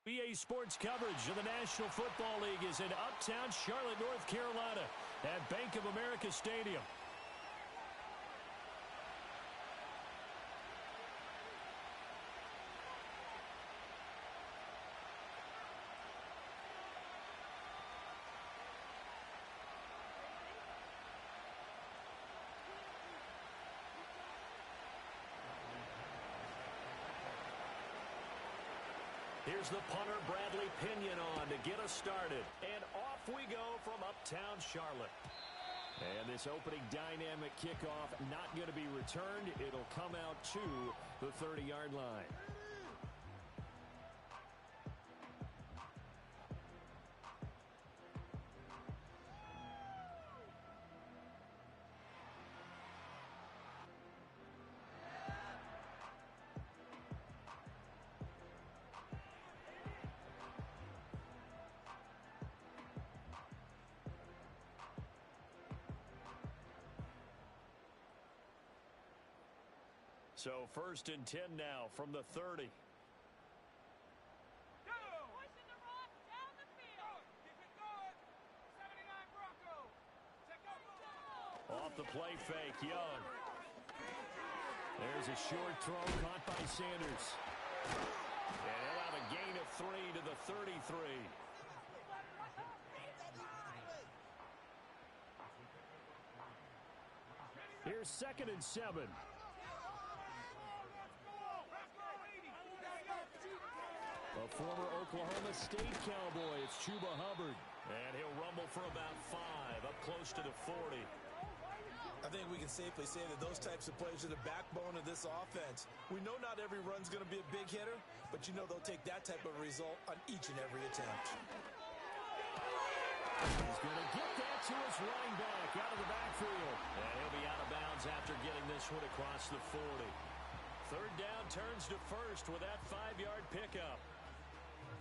BA Sports coverage of the National Football League is in uptown Charlotte, North Carolina at Bank of America Stadium. Here's the punter, Bradley Pinion, on to get us started. And off we go from uptown Charlotte. And this opening dynamic kickoff not going to be returned. It'll come out to the 30-yard line. So 1st and 10 now from the 30. Off the play fake, Young. There's a short throw caught by Sanders. And he'll have a gain of 3 to the 33. Here's 2nd and 7. A former Oklahoma State Cowboy, it's Chuba Hubbard. And he'll rumble for about 5, up close to the 40. I think we can safely say that those types of plays are the backbone of this offense. We know not every run's going to be a big hitter, but you know they'll take that type of result on each and every attempt. He's going to get that to his running back out of the backfield. And he'll be out of bounds after getting this one across the 40. 3rd down turns to 1st with that 5-yard pickup.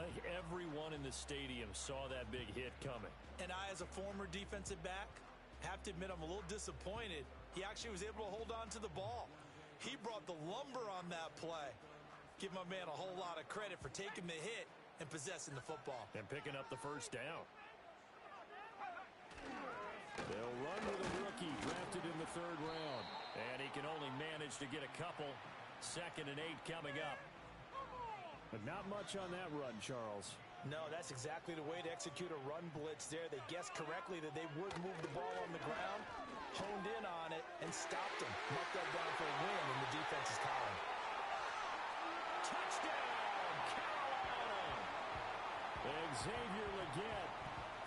I think everyone in the stadium saw that big hit coming. And I, as a former defensive back, have to admit I'm a little disappointed. He actually was able to hold on to the ball. He brought the lumber on that play. Give my man a whole lot of credit for taking the hit and possessing the football. And picking up the 1st down. They'll run with a rookie drafted in the 3rd round. And he can only manage to get a couple. 2nd and 8 coming up. But not much on that run, Charles. No, that's exactly the way to execute a run blitz there. They guessed correctly that they would move the ball on the ground, honed in on it, and stopped them. Marked that down for a win in the defense's column. Touchdown, Carolina! Xavier Legette,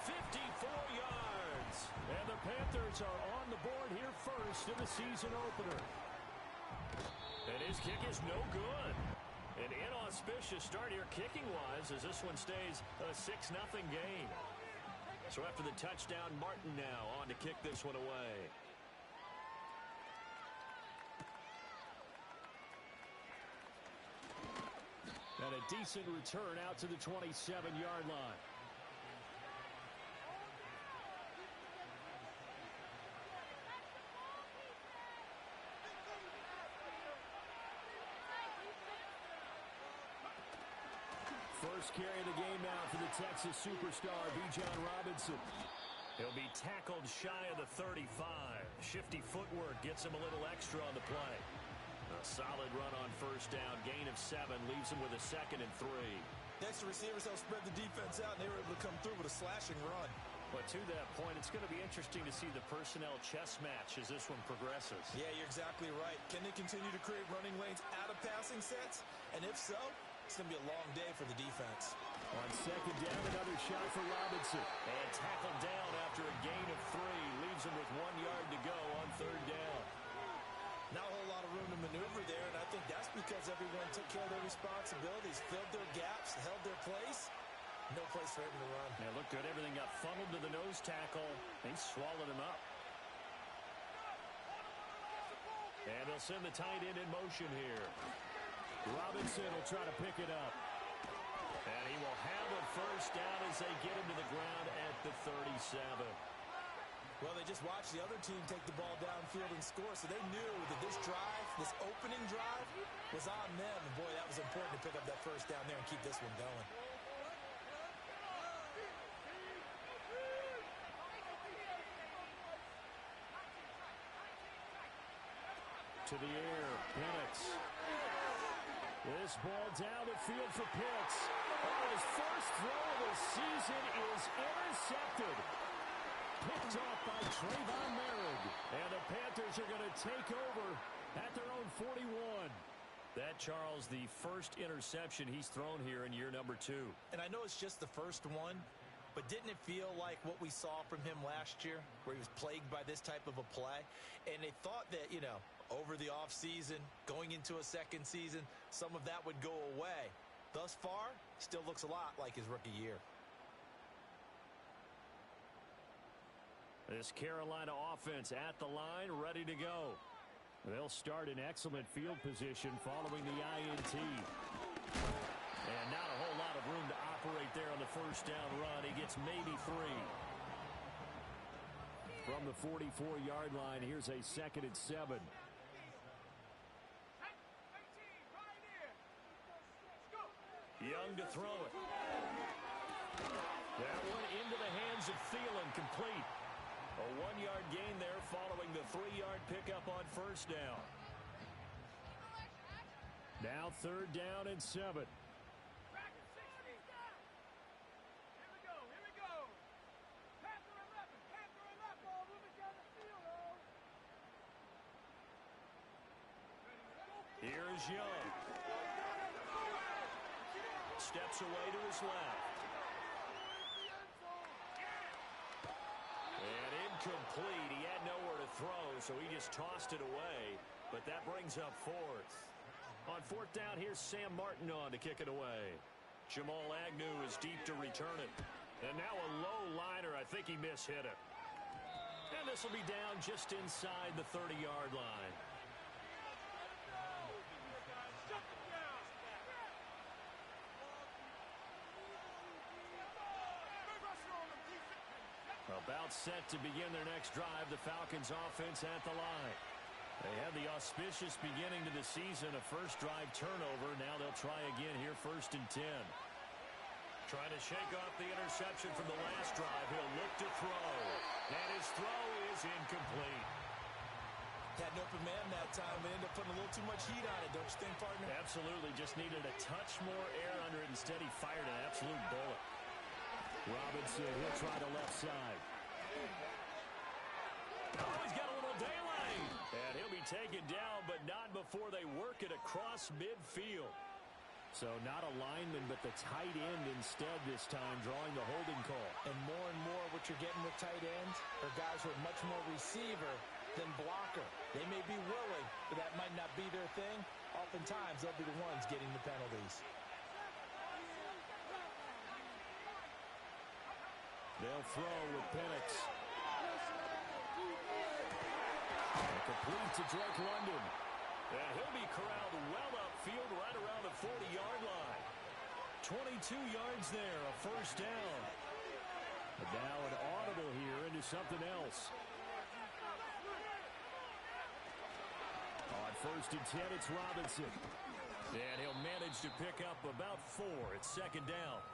54 yards. And the Panthers are on the board here first in the season opener. And his kick is no good. An inauspicious start here kicking-wise as this one stays a 6-0 game. So after the touchdown, Martin now on to kick this one away. And a decent return out to the 27-yard line. First carry of the game now for the Texas superstar, Bijan Robinson. He'll be tackled shy of the 35. Shifty footwork gets him a little extra on the play. A solid run on 1st down. Gain of 7 leaves him with a 2nd and 3. Next, the receivers helped spread the defense out, and they were able to come through with a slashing run. But to that point, it's going to be interesting to see the personnel chess match as this one progresses. Yeah, you're exactly right. Can they continue to create running lanes out of passing sets? And if so, it's going to be a long day for the defense. On 2nd down, another shot for Robinson. And tackled down after a gain of 3. Leaves him with 1 yard to go on 3rd down. Not a whole lot of room to maneuver there, and I think that's because everyone took care of their responsibilities, filled their gaps, held their place. No place for him to run. Yeah, looked good. Everything got funneled to the nose tackle. They swallowed him up. And they'll send the tight end in motion here. Robinson will try to pick it up. And he will have a 1st down as they get him to the ground at the 37. Well, they just watched the other team take the ball downfield and score, so they knew that this drive, this opening drive, was on them. And, boy, that was important to pick up that 1st down there and keep this one going. To the air, Penix. This ball down the field for Pitts. Oh, his first throw of the season is intercepted. Picked off by Trayvon Merrick. And the Panthers are going to take over at their own 41. That, Charles, the first interception he's thrown here in year number 2. And I know it's just the first one, but didn't it feel like what we saw from him last year, where he was plagued by this type of a play? And they thought that, you know, over the offseason, going into a second season, some of that would go away. Thus far, still looks a lot like his rookie year. This Carolina offense at the line, ready to go. They'll start in excellent field position following the INT. And not a whole lot of room to operate there on the first down run. He gets maybe 3. From the 44-yard line, here's a 2nd and 7. Young to throw it. That one into the hands of Thielen, complete. A 1-yard gain there following the 3-yard pickup on first down. Now 3rd down and 7. Here's Young. Steps away to his left. And incomplete. He had nowhere to throw, so he just tossed it away. But that brings up 4th. On 4th down, here's Sam Martin on to kick it away. Jamal Agnew is deep to return it. And now a low liner. I think he mishit it. And this will be down just inside the 30-yard line. About set to begin their next drive, the Falcons offense at the line. They had the auspicious beginning to the season, a first drive turnover. Now they'll try again here, 1st and 10. Trying to shake off the interception from the last drive. He'll look to throw. And his throw is incomplete. Had an open man that time and ended up putting a little too much heat on it, don't you think, partner? Absolutely. Just needed a touch more air under it. Instead, he fired an absolute bullet. Robinson, he'll try the left side. Oh, he's got a little daylight. And he'll be taken down, but not before they work it across midfield. So not a lineman, but the tight end instead this time, drawing the holding call. And more what you're getting with tight ends are guys who are much more receiver than blocker. They may be willing, but that might not be their thing. Oftentimes, they'll be the ones getting the penalties. They'll throw with Penix. Complete to Drake London. And he'll be corralled well upfield right around the 40-yard line. 22 yards there, a first down. But now an audible here into something else. On 1st and 10, it's Robinson. And he'll manage to pick up about 4. It's 2nd down.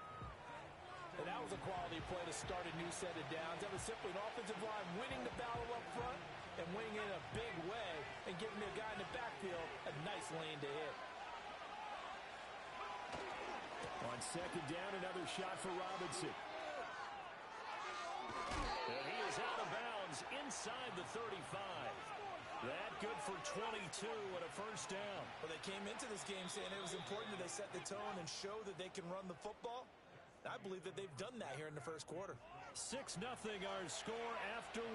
And that was a quality play to start a new set of downs. That was simply an offensive line winning the battle up front and winning in a big way and giving the guy in the backfield a nice lane to hit. On 2nd down, another shot for Robinson. And he is out of bounds inside the 35. That good for 22 and a first down. Well, they came into this game saying it was important that they set the tone and show that they can run the football. I believe that they've done that here in the first quarter. 6-0 our score after 1.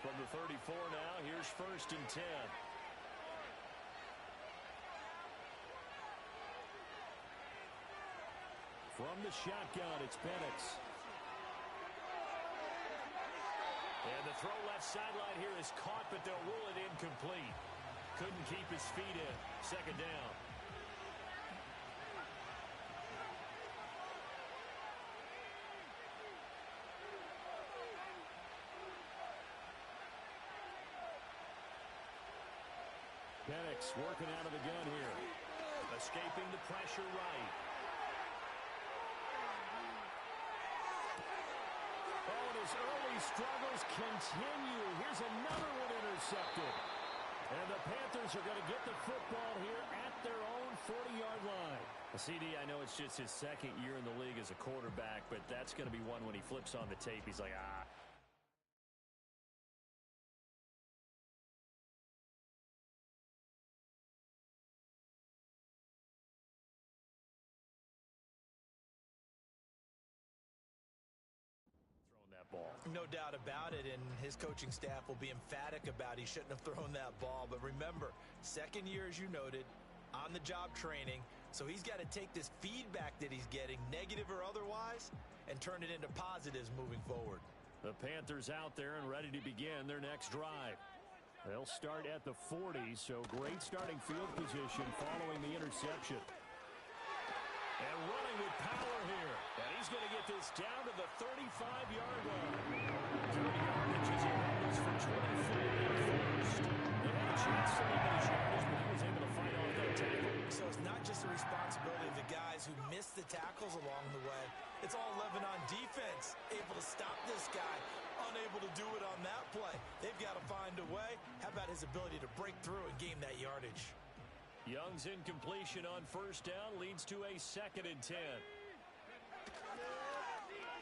From the 34 now, here's 1st and 10. From the shotgun, it's Penix. And the throw left sideline here is caught, but they'll rule it incomplete. Couldn't keep his feet in. 2nd down. Penix working out of the gun here. Escaping the pressure right. struggles continue. Here's another one intercepted. And the Panthers are going to get the football here at their own 40-yard line. CD, I know it's just his second year in the league as a quarterback, but that's going to be one when he flips on the tape. He's like, ah. Ball. No doubt about it, and his coaching staff will be emphatic about he shouldn't have thrown that ball. But remember, second year, as you noted, on-the-job training, so he's got to take this feedback that he's getting, negative or otherwise, and turn it into positives moving forward. The Panthers out there and ready to begin their next drive. They'll start at the 40, so great starting field position following the interception. And running with power here. And he's going to get this down to the 35-yard line. 30 yardage as he rumbles for 24 first. They had a chance to make his yardage, but he was able to fight off that tackle. So it's not just the responsibility of the guys who missed the tackles along the way. It's all Levin on defense, able to stop this guy, unable to do it on that play. They've got to find a way. How about his ability to break through and gain that yardage? Young's incompletion on first down leads to a 2nd and 10.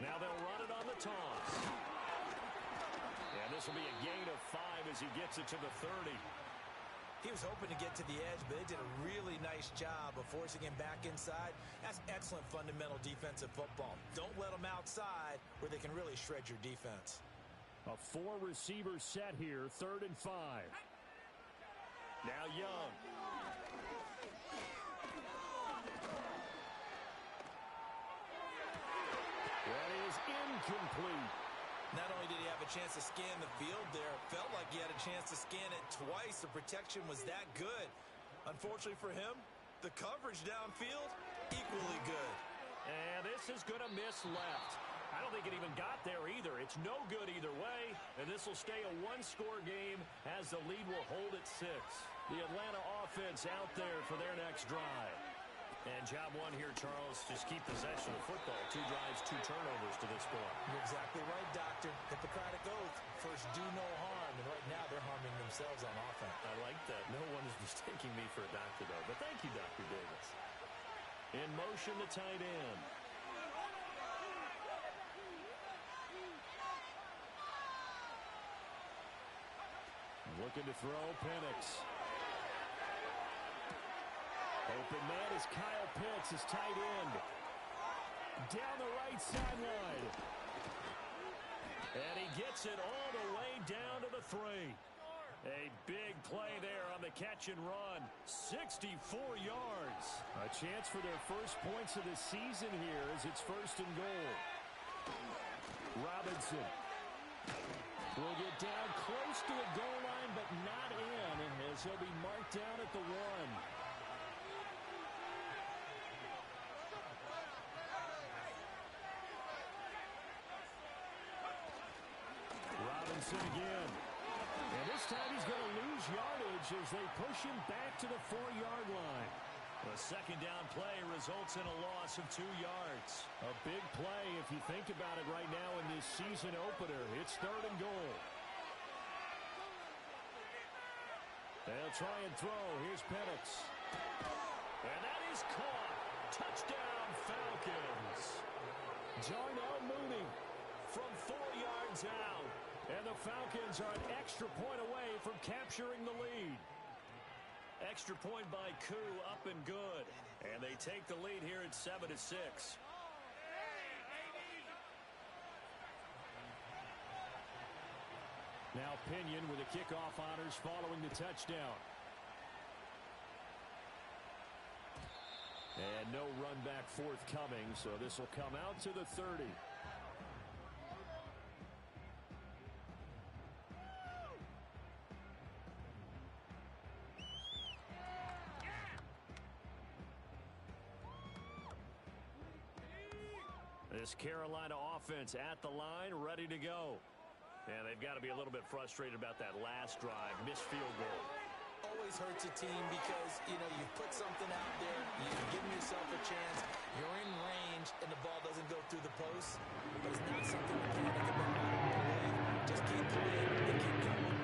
Now they'll run it on the toss. And this will be a gain of 5 as he gets it to the 30. He was hoping to get to the edge, but they did a really nice job of forcing him back inside. That's excellent fundamental defensive football. Don't let them outside where they can really shred your defense. A 4-receiver set here, 3rd and 5. Now Young. That is incomplete. Not only did he have a chance to scan the field there, it felt like he had a chance to scan it twice. The protection was that good. Unfortunately for him, the coverage downfield, equally good. And this is going to miss left. I don't think it even got there either. It's no good either way, and this will stay a one-score game as the lead will hold at 6. The Atlanta offense out there for their next drive. And job one here, Charles, just keep possession of the football. 2 drives, 2 turnovers to this point. You're exactly right, Doctor. Hippocratic oath. First, do no harm. And right now, they're harming themselves on offense. I like that. No one is mistaking me for a doctor, though. But thank you, Dr. Davis. In motion, the tight end. Looking to throw, Penix. Open man is Kyle Pitts, his tight end. Down the right sideline. And he gets it all the way down to the 3. A big play there on the catch and run. 64 yards. A chance for their first points of the season here as it's 1st and goal. Robinson will get down close to the goal line, but not in, as he'll be marked down at the 1. Robinson again. And this time he's going to lose yardage as they push him back to the 4-yard line. The 2nd down play results in a loss of 2 yards. A big play if you think about it right now in this season opener. It's 3rd and goal. They'll try and throw. Here's Penix. And that is caught. Touchdown, Falcons. Darnell Mooney from 4 yards out. And the Falcons are an extra point away from capturing the lead. Extra point by Koo, up and good. And they take the lead here at 7-6. Now Pinion with the kickoff honors following the touchdown. And no run back forthcoming, so this will come out to the 30. This Carolina offense at the line, ready to go. And they've got to be a little bit frustrated about that last drive, missed field goal. Always hurts a team because, you've put something out there, you've given yourself a chance, you're in range, and the ball doesn't go through the post. But it's not something to panic about. Just keep playing and keep coming.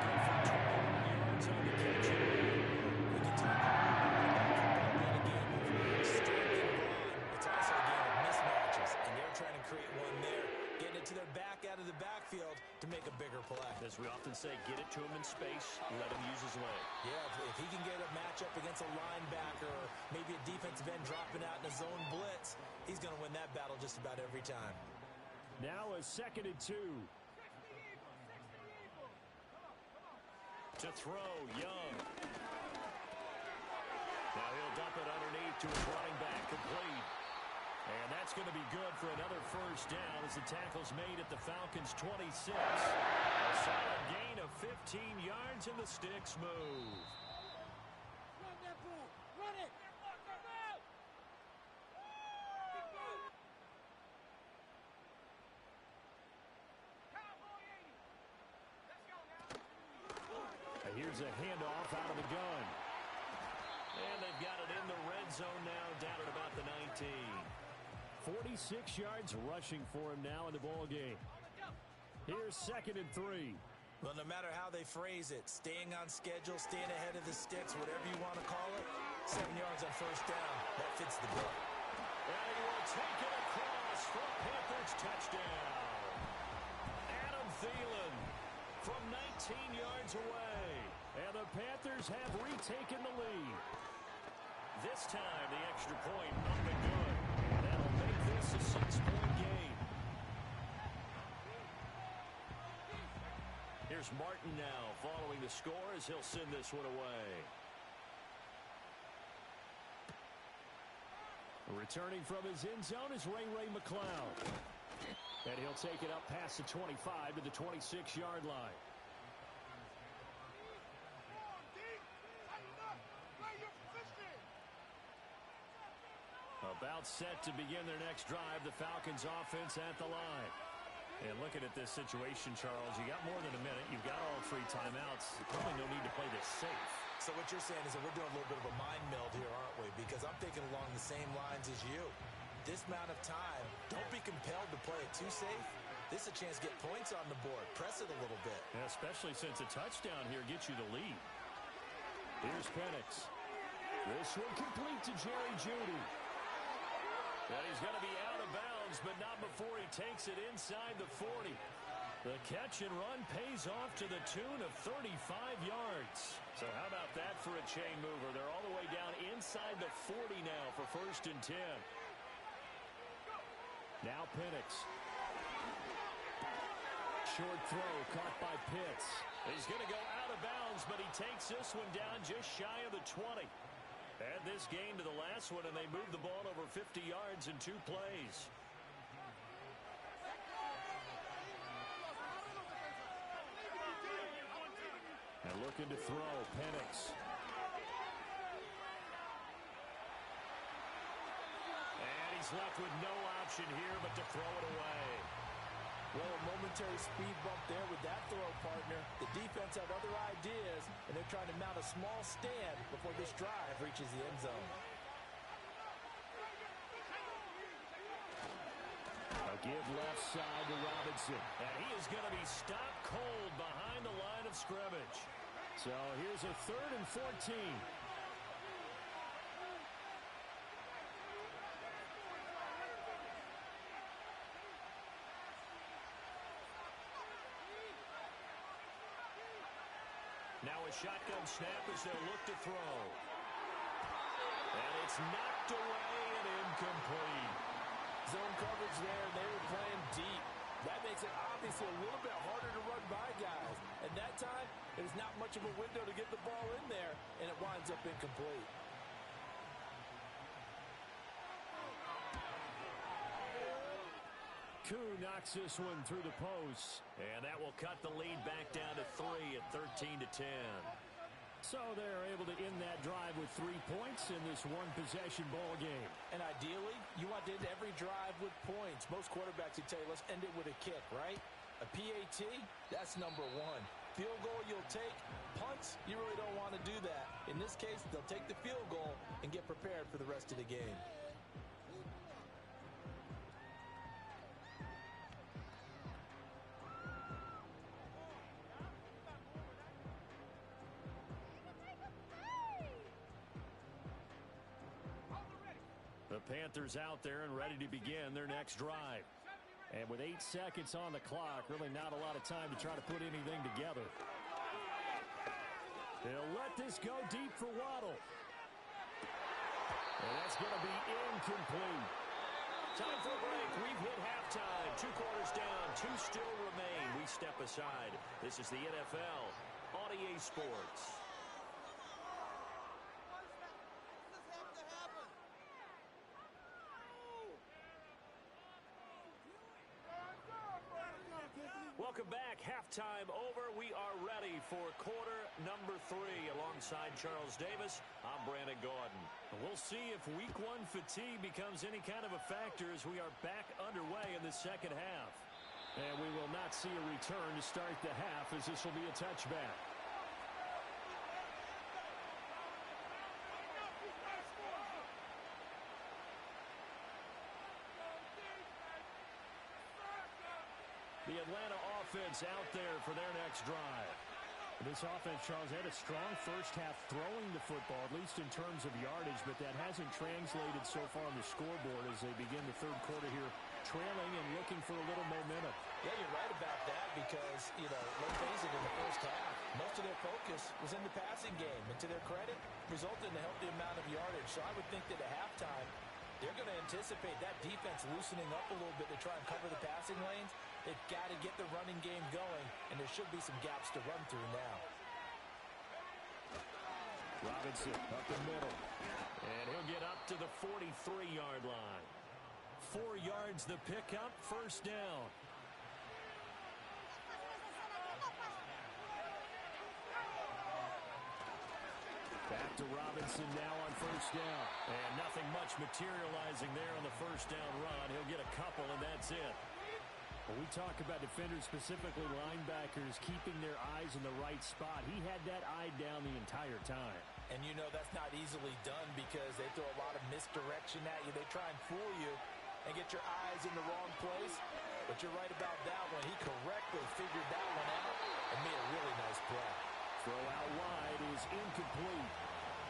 Good for 21 yards on the catch and run. We can talk all we want about football being a game of strength and brawn. It's also a game of mismatches, and they're trying to create one there, getting it to their back out of the backfield to make a bigger play. As we often say, get it to him in space, let him use his leg. Yeah, if he can get a matchup against a linebacker or maybe a defensive end dropping out in a zone blitz, he's going to win that battle just about every time. Now a 2nd and 2. To throw, Young. Now he'll dump it underneath to his running back, complete. And that's going to be good for another first down as the tackle's made at the Falcons' 26. A solid gain of 15 yards and the sticks move. Run that ball! Run it! Here's a handoff out of the gun. And they've got it in the red zone now, down at about the 19. 46 yards rushing for him now in the ball game. Here's 2nd and 3. Well, no matter how they phrase it, staying on schedule, staying ahead of the sticks, whatever you want to call it, 7 yards on first down, that fits the bill. And he will take it across for a Panthers touchdown. Adam Thielen from 19 yards away. And the Panthers have retaken the lead. This time, the extra point up and good. That'll make this a 6-point game. Here's Martin now following the score as he'll send this one away. Returning from his end zone is Ray McCloud. And he'll take it up past the 25 to the 26-yard line. About set to begin their next drive, the Falcons offense at the line. And looking at this situation, Charles, you got more than a minute. You've got all 3 timeouts. Probably no need to play this safe. So what you're saying is that we're doing a little bit of a mind meld here, aren't we? Because I'm thinking along the same lines as you. This amount of time, don't be compelled to play it too safe. This is a chance to get points on the board. Press it a little bit. Yeah, especially since a touchdown here gets you the lead. Here's Penix. This one complete to Jerry Jeudy. And he's going to be out of bounds, but not before he takes it inside the 40. The catch and run pays off to the tune of 35 yards. So how about that for a chain mover? They're all the way down inside the 40 now for 1st and 10. Now Penix. Short throw caught by Pitts. He's going to go out of bounds, but he takes this one down just shy of the 20. Add this game to the last one, and they move the ball over 50 yards in 2 plays. And looking to throw, Penix. And he's left with no option here but to throw it away. Well, a momentary speed bump there with that throw, partner. The defense had other ideas, and they're trying to mount a small stand before this drive reaches the end zone. A give left side to Robinson. And he is going to be stopped cold behind the line of scrimmage. So here's a 3rd and 14. Now a shotgun snap as they'll look to throw. And it's knocked away and incomplete. Zone coverage there, and they were playing deep. That makes it obviously a little bit harder to run by guys. And that time, there's not much of a window to get the ball in there, and it winds up incomplete. Koo knocks this one through the post. And that will cut the lead back down to 3 at 13-10. So they're able to end that drive with 3 points in this one-possession ball game. And ideally, you want to end every drive with points. Most quarterbacks would tell you, let's end it with a kick, right? A PAT, that's number 1. Field goal you'll take. Punts, you really don't want to do that. In this case, they'll take the field goal and get prepared for the rest of the game. The Panthers out there and ready to begin their next drive. And with 8 seconds on the clock, really not a lot of time to try to put anything together. They'll let this go deep for Waddle. And that's going to be incomplete. Time for a break. We've hit halftime. 2 quarters down. 2 still remain. We step aside. This is the NFL on EA Sports. Welcome back. Halftime over. We are ready for quarter number 3. Alongside Charles Davis, I'm Brandon Gordon. We'll see if week 1 fatigue becomes any kind of a factor as we are back underway in the second half. And we will not see a return to start the half as this will be a touchback. The Atlanta offense out there for their next drive. This offense, Charles, had a strong first half throwing the football, at least in terms of yardage, but that hasn't translated so far on the scoreboard as they begin the third quarter here, trailing and looking for a little momentum. Yeah, you're right about that because, let's face it, in the first half, most of their focus was in the passing game. And to their credit, resulted in a healthy amount of yardage. So I would think that at halftime, they're going to anticipate that defense loosening up a little bit to try and cover the passing lanes. They've got to get the running game going, and there should be some gaps to run through now. Robinson up the middle, and he'll get up to the 43-yard line. 4 yards the pickup, first down. Back to Robinson now on first down. And nothing much materializing there on the first down run. He'll get a couple, and that's it. When we talk about defenders, specifically linebackers, keeping their eyes in the right spot, he had that eye down the entire time. And that's not easily done because they throw a lot of misdirection at you. They try and fool you and get your eyes in the wrong place. But you're right about that one. He correctly figured that one out and made a really nice play. Throw out wide is incomplete.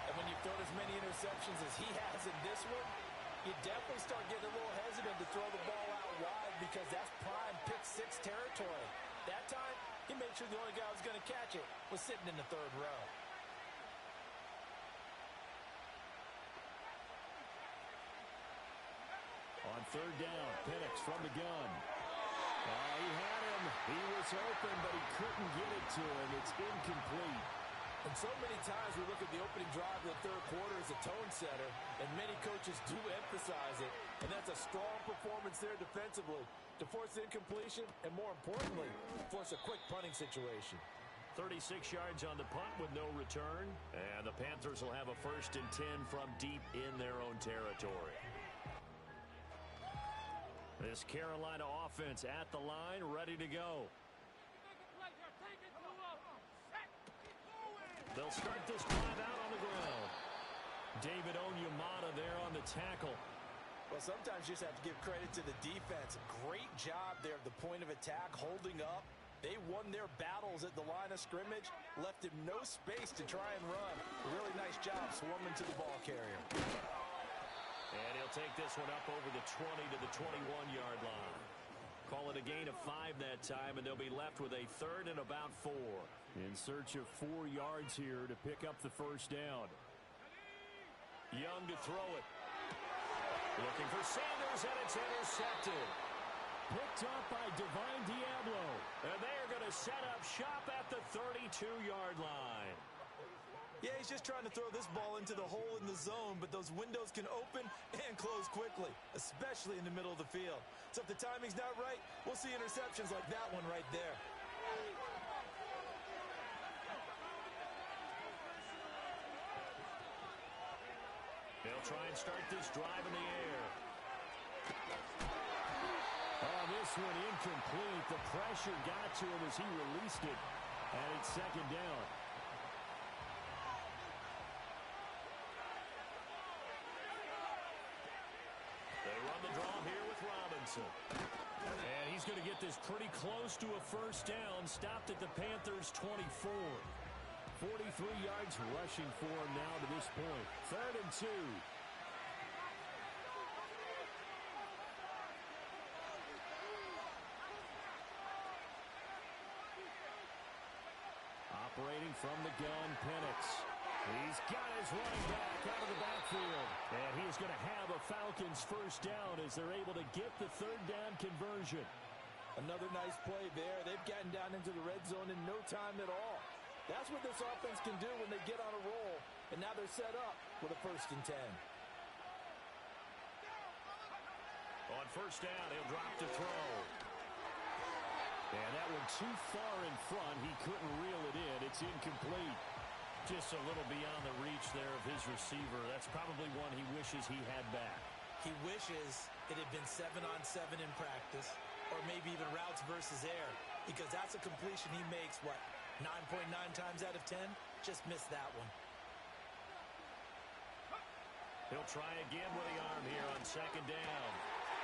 And when you've thrown as many interceptions as he has in this one, you definitely start getting a little hesitant to throw the ball out wide because that's prime pick-6 territory. That time, he made sure the only guy who was going to catch it was sitting in the third row. On third down, Penix from the gun. He had him. He was open, but he couldn't get it to him. It's incomplete. And so many times we look at the opening drive of the third quarter as a tone setter, and many coaches do emphasize it. And that's a strong performance there defensively to force incompletion and, more importantly, force a quick punting situation. 36 yards on the punt with no return. And the Panthers will have a 1st and 10 from deep in their own territory. This Carolina offense at the line, ready to go. They'll start this drive out on the ground. David Onyemata there on the tackle. Well, sometimes you just have to give credit to the defense. Great job there at the point of attack, holding up. They won their battles at the line of scrimmage, left him no space to try and run. A really nice job swarming to the ball carrier. And he'll take this one up over the 20 to the 21-yard line. Call it a gain of 5 that time, and they'll be left with a 3rd and about 4. In search of 4 yards here to pick up the first down. Young to throw it. Looking for Sanders, and it's intercepted. Picked up by Divine Diablo. And they are going to set up shop at the 32-yard line. Yeah, he's just trying to throw this ball into the hole in the zone, but those windows can open and close quickly, especially in the middle of the field. So if the timing's not right, we'll see interceptions like that one right there. They'll try and start this drive in the air. Oh, this one incomplete. The pressure got to him as he released it, and it's 2nd down. They run the draw here with Robinson. And he's going to get this pretty close to a first down. Stopped at the Panthers' 24. 43 yards rushing for him now to this point. 3rd and 2. Operating from the gun, Penix. He's got his running back out of the backfield. And he's going to have a Falcons first down as they're able to get the third down conversion. Another nice play there. They've gotten down into the red zone in no time at all. That's what this offense can do when they get on a roll. And now they're set up with a 1st and 10. On first down, he'll drop to throw. And that one too far in front. He couldn't reel it in. It's incomplete. Just a little beyond the reach there of his receiver. That's probably one he wishes he had back. He wishes it had been 7-on-7 in practice, or maybe even routes versus air, because that's a completion he makes, 9.9 times out of 10? Just missed that one. He'll try again with the arm here on second down.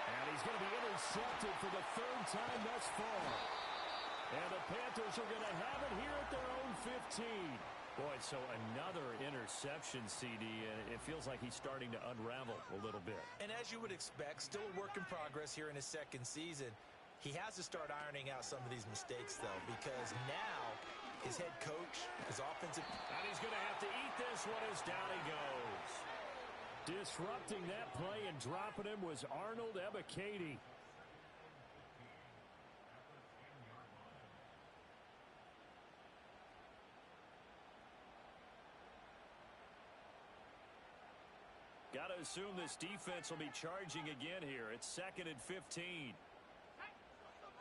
And he's going to be intercepted for the 3rd time thus far. And the Panthers are going to have it here at their own 15. Boy, so another interception, CD, and it feels like he's starting to unravel a little bit. And as you would expect, still a work in progress here in his 2nd season. He has to start ironing out some of these mistakes, though, because now his head coach, his offensive... And he's going to have to eat this one as down he goes. Disrupting that play and dropping him was Arnold Ebiketie. Got to assume this defense will be charging again here. It's 2nd and 15.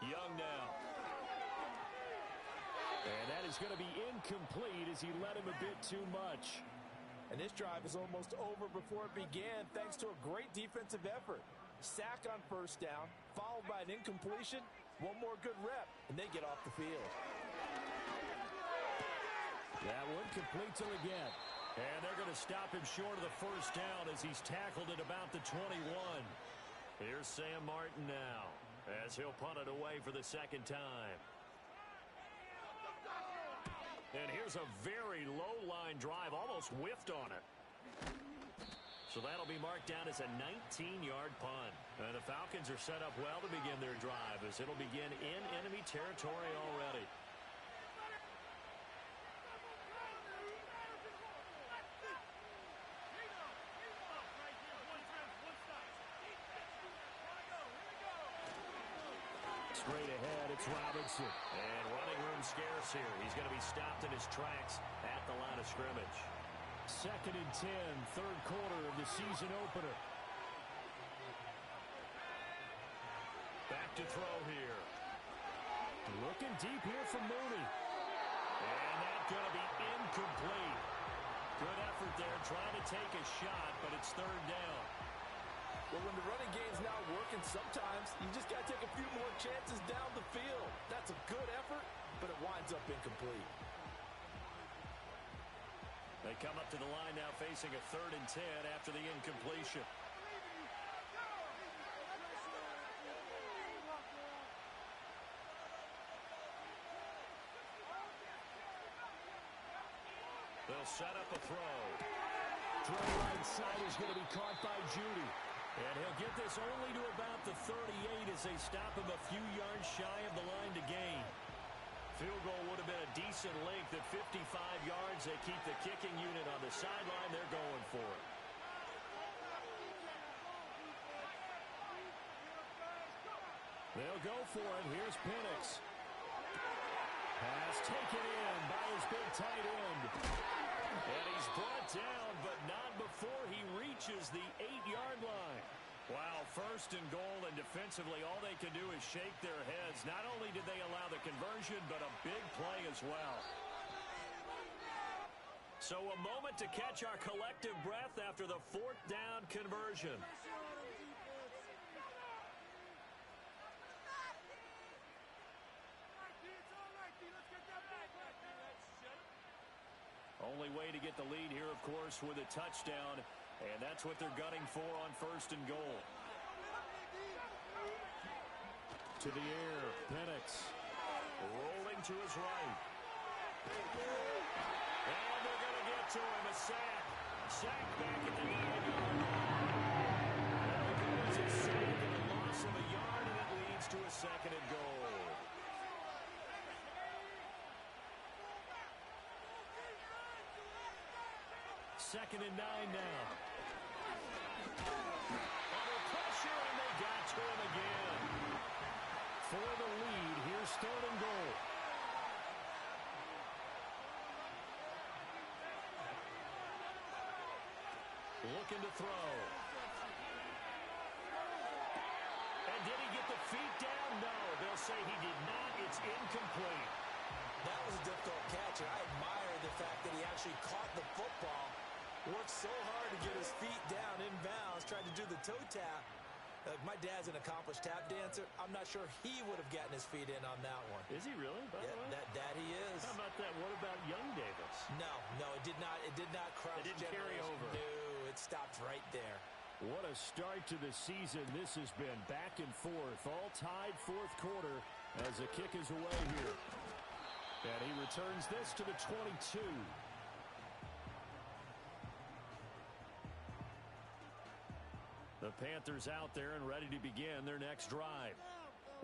Young now. And that is going to be incomplete as he led him a bit too much. And this drive is almost over before it began, thanks to a great defensive effort. Sack on first down, followed by an incompletion, one more good rep, and they get off the field. That one completes him again. And they're going to stop him short of the first down as he's tackled at about the 21. Here's Sam Martin now as he'll punt it away for the 2nd time. And here's a very low line drive, almost whiffed on it. So that'll be marked down as a 19-yard punt. And the Falcons are set up well to begin their drive as it'll begin in enemy territory already. Straight ahead, it's Robinson. And running room scarce here. He's going to be stopped in his tracks at the line of scrimmage. 2nd and 10, 3rd quarter of the season opener. Back to throw here. Looking deep here for Mooney. And that's going to be incomplete. Good effort there, trying to take a shot, but it's 3rd down. Well, when the running game's not working, sometimes you just got to take a few more chances down the field. That's a good effort, but it winds up incomplete. They come up to the line now facing a 3rd and 10 after the incompletion. They'll set up a throw. Throw right side is going to be caught by Judy. And he'll get this only to about the 38 as they stop him a few yards shy of the line to gain. Field goal would have been a decent length at 55 yards. They keep the kicking unit on the sideline. They're going for it. They'll go for it. Here's Penix. Pass taken in by his big tight end. And he's brought down, but not before he reaches the 8-yard line. Wow, 1st and goal, and defensively all they can do is shake their heads. Not only did they allow the conversion, but a big play as well. So a moment to catch our collective breath after the 4th down conversion. Only way to get the lead here, of course, with a touchdown, and that's what they're gunning for on 1st and goal. To the air, Penix rolling to his right. And they're going to get to him, a sack. Sack back at the 9-yard line. There goes a sack and a loss of a yard, and it leads to a 2nd and goal. 2nd and 9 now. Under pressure, and they got to him again. For the lead, here's 3rd and goal. Looking to throw. And did he get the feet down? No, they'll say he did not. It's incomplete. That was a difficult catch, and I admire the fact that he actually caught the football. Worked so hard to get his feet down inbounds, tried to do the toe tap. My dad's an accomplished tap dancer. I'm not sure he would have gotten his feet in on that one. Is he really? By the way? That he is. How about that? What about young Davis? No, it did not. It did not cross. It didn't carry over. No, it stopped right there. What a start to the season this has been. Back and forth, all tied 4th quarter as the kick is away here. And he returns this to the 22. The Panthers out there and ready to begin their next drive.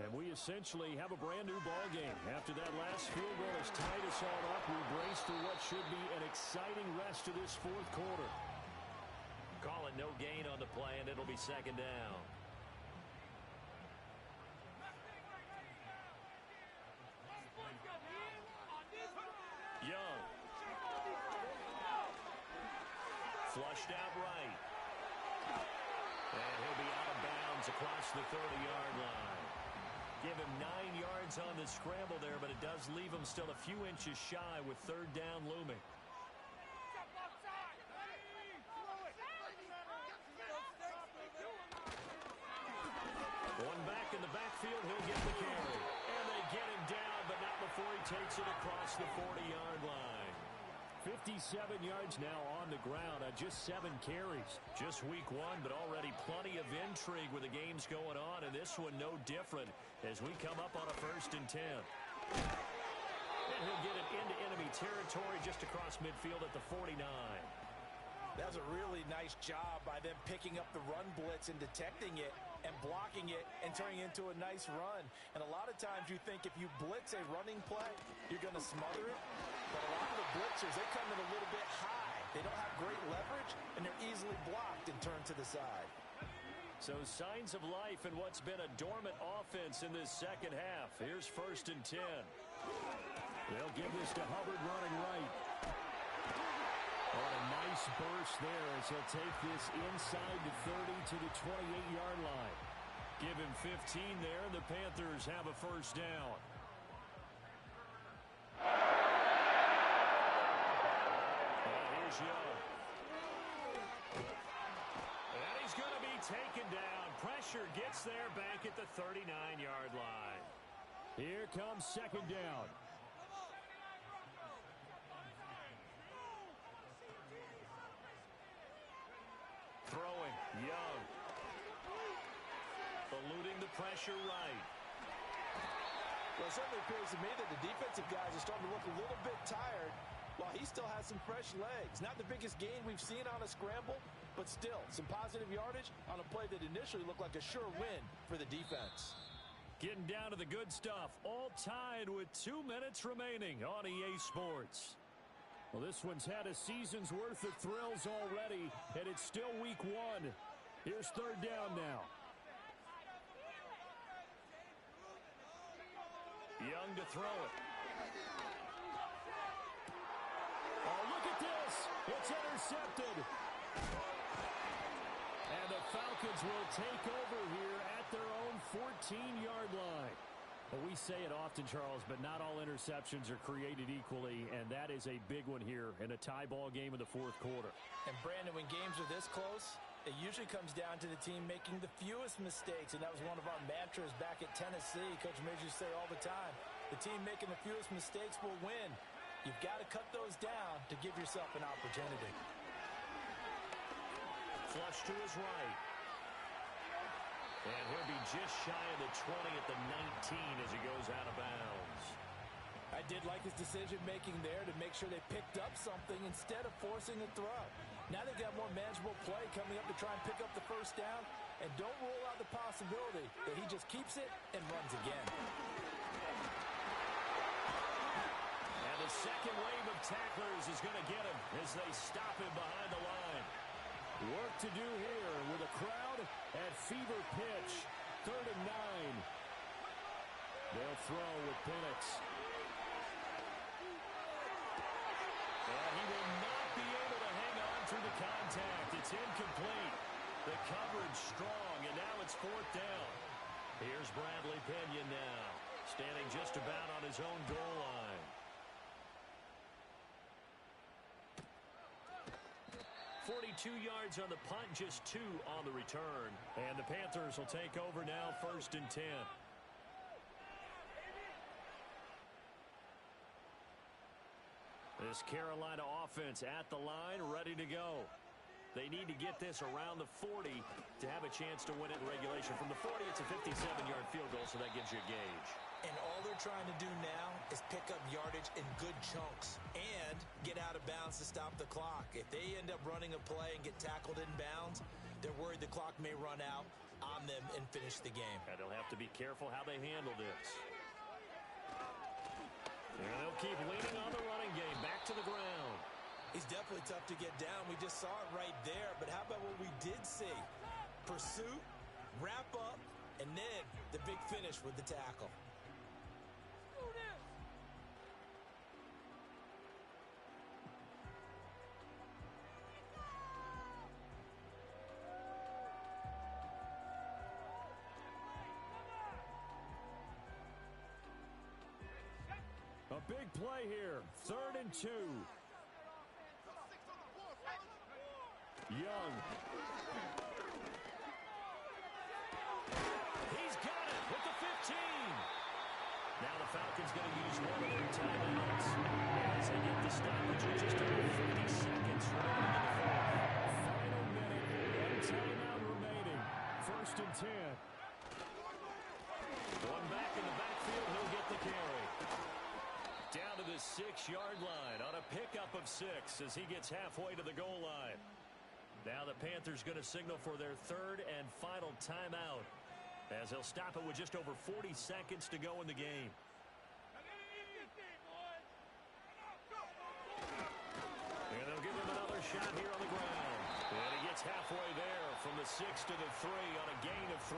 And we essentially have a brand new ball game. After that last field goal has tied us all up, we brace for what should be an exciting rest of this 4th quarter. Call it no gain on the play, and it'll be 2nd down. Young. Flushed out right. And he'll be out of bounds across the 30-yard line. Give him 9 yards on the scramble there, but it does leave him still a few inches shy with 3rd down looming. One back in the backfield, he'll get the carry. And they get him down, but not before he takes it across the 40-yard line. 57 yards now on the ground on just 7 carries. Just week 1, but already plenty of intrigue with the games going on, and this one no different as we come up on a 1st and 10. And he'll get it into enemy territory just across midfield at the 49. That was a really nice job by them picking up the run blitz and detecting it and blocking it and turning it into a nice run. And a lot of times you think if you blitz a running play, you're going to smother it. But a lot of the blitzers, they come in a little bit high. They don't have great leverage, and they're easily blocked and turned to the side. So signs of life in what's been a dormant offense in this 2nd half. Here's 1st and 10. They'll give this to Hubbard running right. What a nice burst there as he'll take this inside the 30 to the 28-yard line. Give him 15 there, and the Panthers have a 1st down. Here's Young. And he's going to be taken down. Pressure gets there back at the 39-yard line. Here comes 2nd down. Throwing, Young. Eluding the pressure right. Well, it certainly appears to me that the defensive guys are starting to look a little bit tired while he still has some fresh legs. Not the biggest gain we've seen on a scramble, but still some positive yardage on a play that initially looked like a sure win for the defense. Getting down to the good stuff. All tied with 2 minutes remaining on EA Sports. Well, this one's had a season's worth of thrills already, and it's still week 1. Here's 3rd down now. Young to throw it. Oh, look at this. It's intercepted. And the Falcons will take over here at their own 14-yard line. Well, we say it often, Charles, but not all interceptions are created equally, and that is a big one here in a tie ball game in the 4th quarter. And, Brandon, when games are this close, it usually comes down to the team making the fewest mistakes, and that was one of our mantras back at Tennessee. Coach Midge used to say all the time, the team making the fewest mistakes will win. You've got to cut those down to give yourself an opportunity. Flush to his right. And he'll be just shy of the 20 at the 19 as he goes out of bounds. I did like his decision-making there to make sure they picked up something instead of forcing a throw. Now they've got more manageable play coming up to try and pick up the 1st down. And don't rule out the possibility that he just keeps it and runs again. And the second wave of tacklers is going to get him as they stop him behind the line. Work to do here with a crowd at fever pitch. 3rd and 9. They'll throw with Penix. And he will not be able to hang on through the contact. It's incomplete. The coverage strong, and now it's 4th down. Here's Bradley Pinion now, standing just about on his own goal line. 42 yards on the punt, just 2 on the return. And the Panthers will take over now, 1st and 10. This Carolina offense at the line, ready to go. They need to get this around the 40 to have a chance to win it in regulation. From the 40, it's a 57-yard field goal, so that gives you a gauge. And all they're trying to do now is pick up yardage in good chunks and get out of bounds to stop the clock. If they end up running a play and get tackled in bounds, they're worried the clock may run out on them and finish the game. And they'll have to be careful how they handle this. And they'll keep leaning on the running game. Back to the ground. He's definitely tough to get down. We just saw it right there. But how about what we did see? Pursuit, wrap up, and then the big finish with the tackle. A big play here. 3rd and 2. Young. He's got it with the 15. Now the Falcons going to use one of their timeouts as they get the stoppage with just over 50 seconds remaining in the 4th. Final minute. One timeout remaining. 1st and 10. One back in the backfield. He'll get the carry. Down to the 6-yard line on a pickup of 6 as he gets halfway to the goal line. Now the Panthers going to signal for their 3rd and final timeout as they'll stop it with just over 40 seconds to go in the game. And they'll give him another shot here on the ground. And he gets halfway there from the 6 to the 3 on a gain of 3.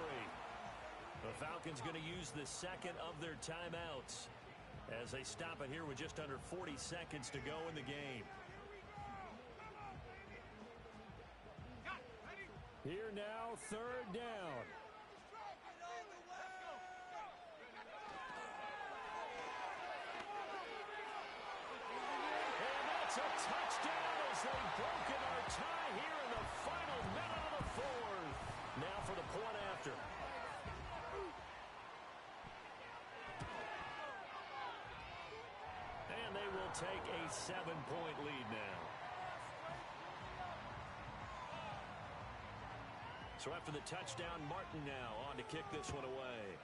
The Falcons going to use the second of their timeouts as they stop it here with just under 40 seconds to go in the game. Here now, 3rd down. And that's a touchdown as they've broken our tie here in the final minute of the 4th. Now for the point after. And they will take a 7-point lead now. So after the touchdown, Martin now on to kick this one away.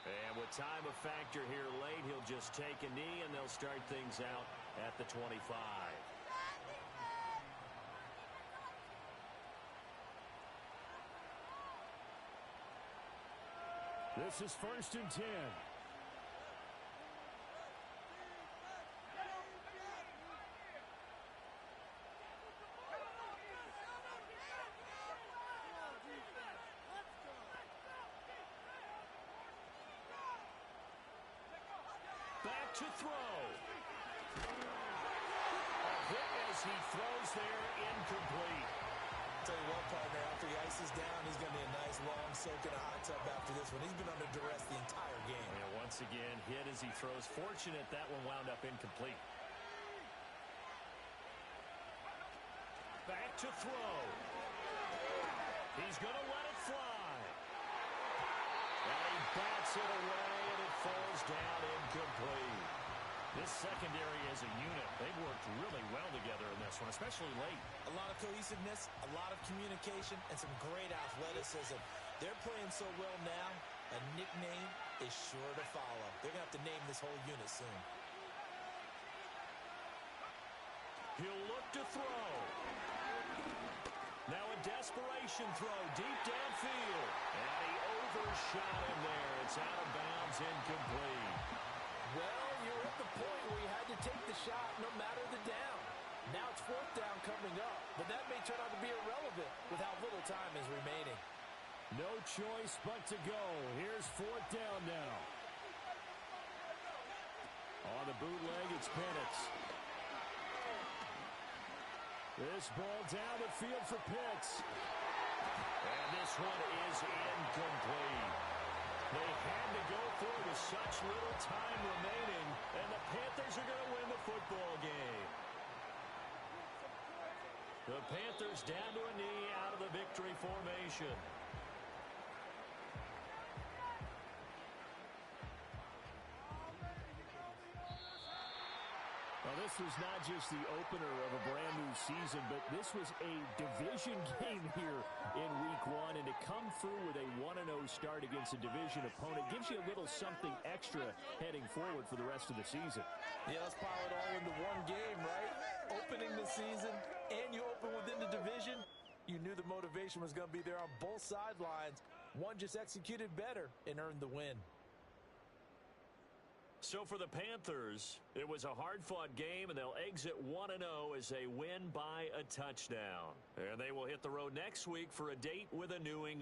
And with time a factor here late, he'll just take a knee and they'll start things out at the 25. This is 1st and 10. Back to throw. A hit as he throws there, incomplete. Tell you what, partner, after he ices down, he's going to be a nice long soak in a hot tub after this one. He's been under duress the entire game. And once again, hit as he throws. Fortunate that one wound up incomplete. Back to throw. He's going to let it fly. And he bats it away, and it falls down incomplete. This secondary as a unit, they've worked really well together in this one, especially late. A lot of cohesiveness, a lot of communication, and some great athleticism. They're playing so well now, a nickname is sure to follow. They're going to have to name this whole unit soon. He'll look to throw. Now a desperation throw deep downfield. And he overshot him there. It's out of bounds. incomplete. Well, you're at the point where you had to take the shot no matter the down. Now it's fourth down coming up, but that may turn out to be irrelevant with how little time is remaining. No choice but to go. Here's fourth down now. On the bootleg, it's Penix. This ball down the field for Pitts. And this one is incomplete. They had to go for it with such little time remaining, and the Panthers are going to win the football game. The Panthers down to a knee out of the victory formation. Well, this was not just the opener of a brand new season, but this was a division game here in week one. And to come through with a 1-0 start against a division opponent gives you a little something extra heading forward for the rest of the season. Yeah, let's pile it all into one game, right? Opening the season, and you open within the division. You knew the motivation was going to be there on both sidelines. One just executed better and earned the win. So for the Panthers, it was a hard-fought game, and they'll exit 1-0 as they win by a touchdown. And they will hit the road next week for a date with a New England